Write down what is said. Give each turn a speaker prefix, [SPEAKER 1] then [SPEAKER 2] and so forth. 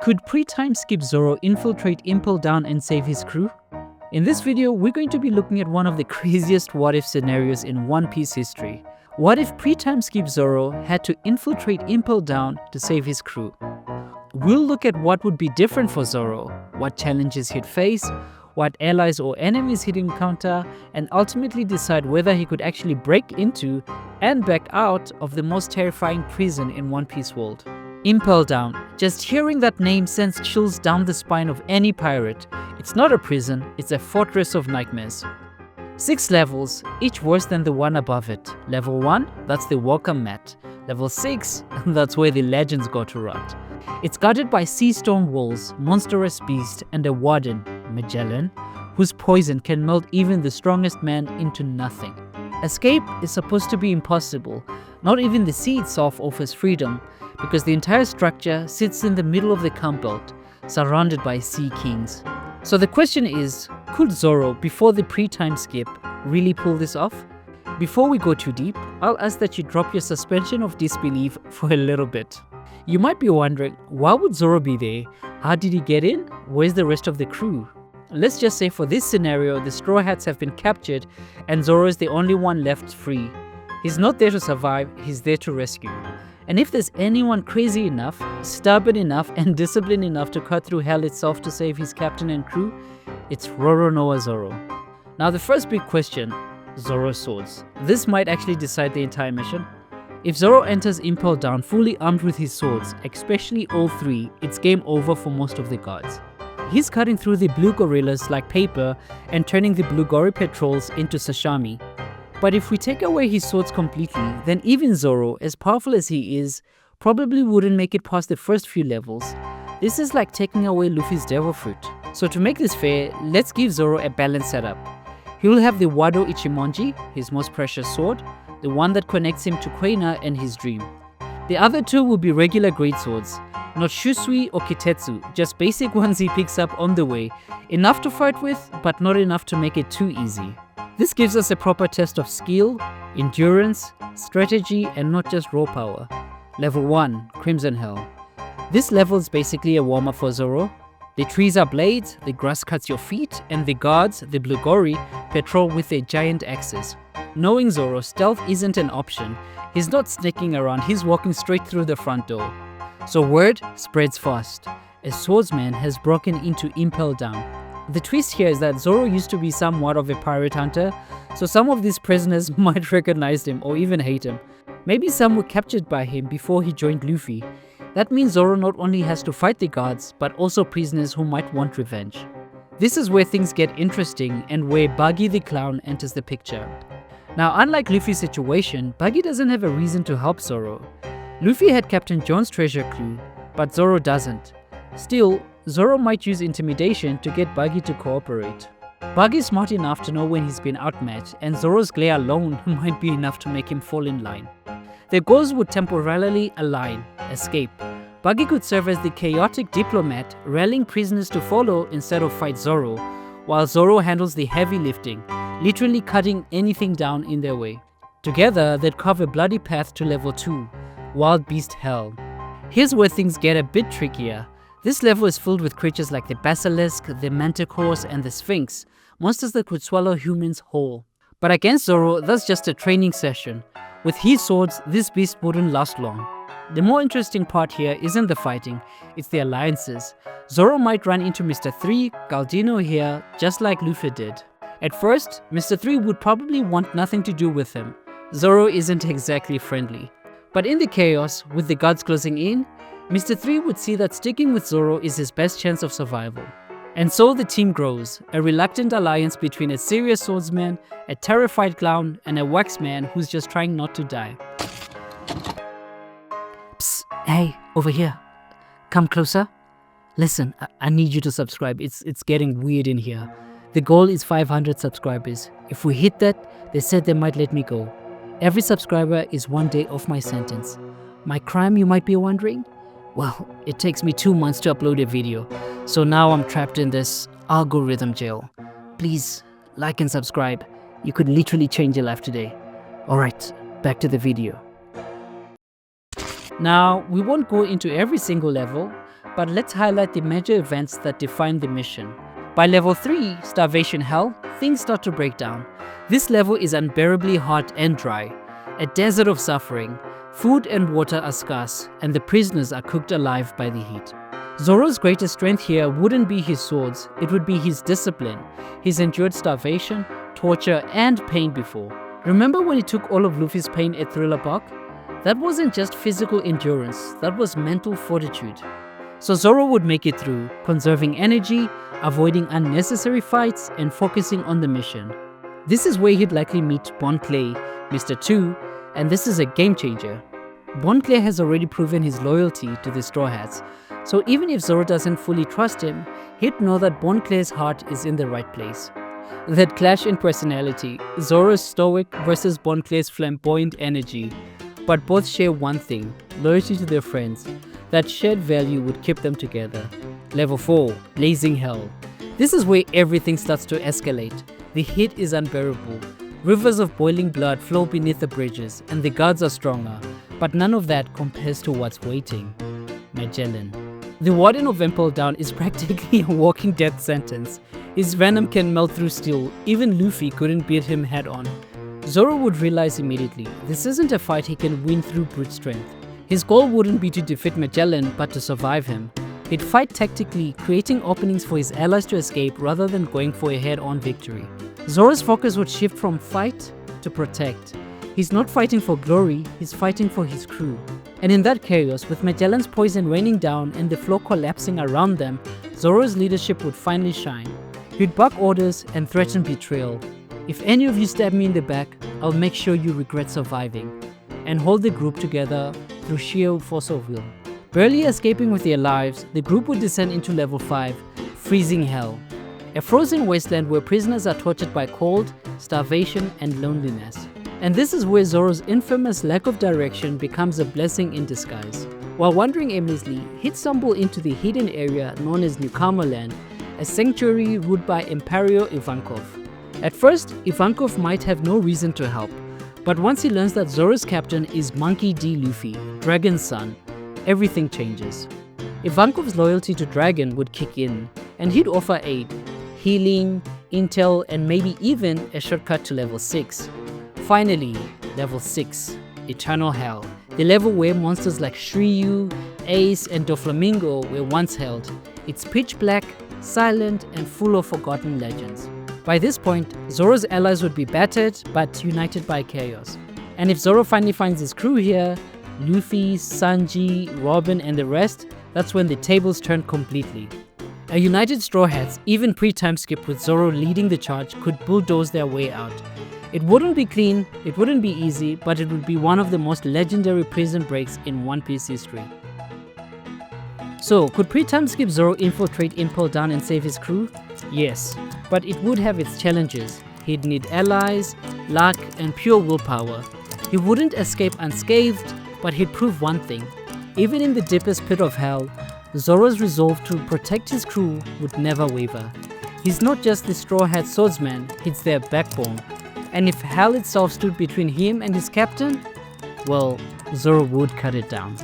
[SPEAKER 1] Could pre-time skip Zoro infiltrate Impel Down and save his crew? In this video, we're going to be looking at one of the craziest what-if scenarios in One Piece history. What if pre-time skip Zoro had to infiltrate Impel Down to save his crew? We'll look at what would be different for Zoro, what challenges he'd face, what allies or enemies he'd encounter, and ultimately decide whether he could actually break into and back out of the most terrifying prison in One Piece world. Impel Down. Just hearing that name sends chills down the spine of any pirate. It's not a prison, it's a fortress of nightmares. 6 levels, each worse than the one above it. Level 1, that's the welcome mat. Level 6, that's where the legends go to rot. It's guarded by sea stone walls, monstrous beast, and a warden, Magellan, whose poison can melt even the strongest man into nothing. Escape is supposed to be impossible. Not even the sea itself offers freedom, because the entire structure sits in the middle of the camp belt, surrounded by sea kings. So the question is, could Zoro, before the pre-time skip, really pull this off? Before we go too deep, I'll ask that you drop your suspension of disbelief for a little bit. You might be wondering, why would Zoro be there? How did he get in? Where's the rest of the crew? Let's just say for this scenario, the Straw Hats have been captured and Zoro is the only one left free. He's not there to survive, he's there to rescue. And if there's anyone crazy enough, stubborn enough, and disciplined enough to cut through hell itself to save his captain and crew, it's Roronoa Zoro. Now the first big question, Zoro's swords. This might actually decide the entire mission. If Zoro enters Impel Down fully armed with his swords, especially all 3, it's game over for most of the guards. He's cutting through the blue gorillas like paper and turning the Blugori patrols into sashimi. But if we take away his swords completely, then even Zoro, as powerful as he is, probably wouldn't make it past the first few levels. This is like taking away Luffy's devil fruit. So to make this fair, let's give Zoro a balanced setup. He will have the Wado Ichimonji, his most precious sword, the one that connects him to Kuina and his dream. The other 2 will be regular great swords, not Shusui or Kitetsu, just basic ones he picks up on the way, enough to fight with, but not enough to make it too easy. This gives us a proper test of skill, endurance, strategy, and not just raw power. Level 1, Crimson Hell. This level is basically a warm-up for Zoro. The trees are blades, the grass cuts your feet, and the guards, the Blugori, patrol with their giant axes. Knowing Zoro, stealth isn't an option. He's not sneaking around, he's walking straight through the front door. So word spreads fast. A swordsman has broken into Impel Down. The twist here is that Zoro used to be somewhat of a pirate hunter, so some of these prisoners might recognize him or even hate him. Maybe some were captured by him before he joined Luffy. That means Zoro not only has to fight the guards, but also prisoners who might want revenge. This is where things get interesting and where Buggy the clown enters the picture. Now, unlike Luffy's situation, Buggy doesn't have a reason to help Zoro. Luffy had Captain John's treasure clue, but Zoro doesn't. Still, Zoro might use intimidation to get Buggy to cooperate. Buggy is smart enough to know when he's been outmatched, and Zoro's glare alone might be enough to make him fall in line. Their goals would temporarily align, escape. Buggy could serve as the chaotic diplomat, rallying prisoners to follow instead of fight Zoro, while Zoro handles the heavy lifting, literally cutting anything down in their way. Together, they'd carve a bloody path to level 2, Wild Beast Hell. Here's where things get a bit trickier. This level is filled with creatures like the Basilisk, the Manticores, and the Sphinx, monsters that could swallow humans whole. But against Zoro, that's just a training session. With his swords, this beast wouldn't last long. The more interesting part here isn't the fighting, it's the alliances. Zoro might run into Mr. 3, Galdino here, just like Luffy did. At first, Mr. 3 would probably want nothing to do with him. Zoro isn't exactly friendly. But in the chaos, with the guards closing in, Mr. 3 would see that sticking with Zoro is his best chance of survival. And so the team grows, a reluctant alliance between a serious swordsman, a terrified clown, and a waxman who's just trying not to die. Psst, hey, over here. Come closer. Listen, I need you to subscribe, it's getting weird in here. The goal is 500 subscribers. If we hit that, they said they might let me go. Every subscriber is 1 day off my sentence. My crime, you might be wondering? Well, it takes me 2 months to upload a video, so now I'm trapped in this algorithm jail. Please, like and subscribe. You could literally change your life today. Alright, back to the video. Now, we won't go into every single level, but let's highlight the major events that define the mission. By level 3, Starvation Hell, things start to break down. This level is unbearably hot and dry, a desert of suffering. Food and water are scarce, and the prisoners are cooked alive by the heat. Zoro's greatest strength here wouldn't be his swords, it would be his discipline. He's endured starvation, torture, and pain before. Remember when he took all of Luffy's pain at Thriller Bark? That wasn't just physical endurance, that was mental fortitude. So Zoro would make it through, conserving energy, avoiding unnecessary fights, and focusing on the mission. This is where he'd likely meet Bon Clay, Mr. 2, and this is a game changer. Bon Clay has already proven his loyalty to the Straw Hats, so even if Zoro doesn't fully trust him, he'd know that Bon Clay's heart is in the right place. That clash in personality, Zoro's stoic versus Bon Clay's flamboyant energy, but both share one thing, loyalty to their friends. That shared value would keep them together. Level 4, Blazing Hell. This is where everything starts to escalate. The heat is unbearable. Rivers of boiling blood flow beneath the bridges, and the guards are stronger, but none of that compares to what's waiting. Magellan. The warden of Impel Down is practically a walking death sentence. His venom can melt through steel, even Luffy couldn't beat him head on. Zoro would realize immediately, this isn't a fight he can win through brute strength. His goal wouldn't be to defeat Magellan, but to survive him. He'd fight tactically, creating openings for his allies to escape rather than going for a head-on victory. Zoro's focus would shift from fight to protect. He's not fighting for glory, he's fighting for his crew. And in that chaos, with Magellan's poison raining down and the floor collapsing around them, Zoro's leadership would finally shine. He'd bark orders and threaten betrayal. If any of you stab me in the back, I'll make sure you regret surviving. And hold the group together through sheer force of will. Barely escaping with their lives, the group would descend into level 5, Freezing Hell. A frozen wasteland where prisoners are tortured by cold, starvation, and loneliness. And this is where Zoro's infamous lack of direction becomes a blessing in disguise. While wandering aimlessly, he'd stumble into the hidden area known as Newcomer Land, a sanctuary ruled by Emperor Ivankov. At first, Ivankov might have no reason to help, but once he learns that Zoro's captain is Monkey D. Luffy, Dragon's son, everything changes. Ivankov's loyalty to Dragon would kick in, and he'd offer aid, healing, intel, and maybe even a shortcut to level 6. Finally, level 6, Eternal Hell, the level where monsters like Shiryu, Ace, and Doflamingo were once held. It's pitch black, silent, and full of forgotten legends. By this point, Zoro's allies would be battered, but united by chaos. And if Zoro finally finds his crew here, Luffy, Sanji, Robin, and the rest, that's when the tables turn completely. A united Straw Hats, even pre-time skip with Zoro leading the charge, could bulldoze their way out. It wouldn't be clean, it wouldn't be easy, but it would be one of the most legendary prison breaks in One Piece history. So, could pre-time skip Zoro infiltrate Impel Down and save his crew? Yes, but it would have its challenges. He'd need allies, luck, and pure willpower. He wouldn't escape unscathed, but he'd prove one thing. Even in the deepest pit of hell, Zoro's resolve to protect his crew would never waver. He's not just the Straw Hat swordsman, he's their backbone. And if hell itself stood between him and his captain, well, Zoro would cut it down.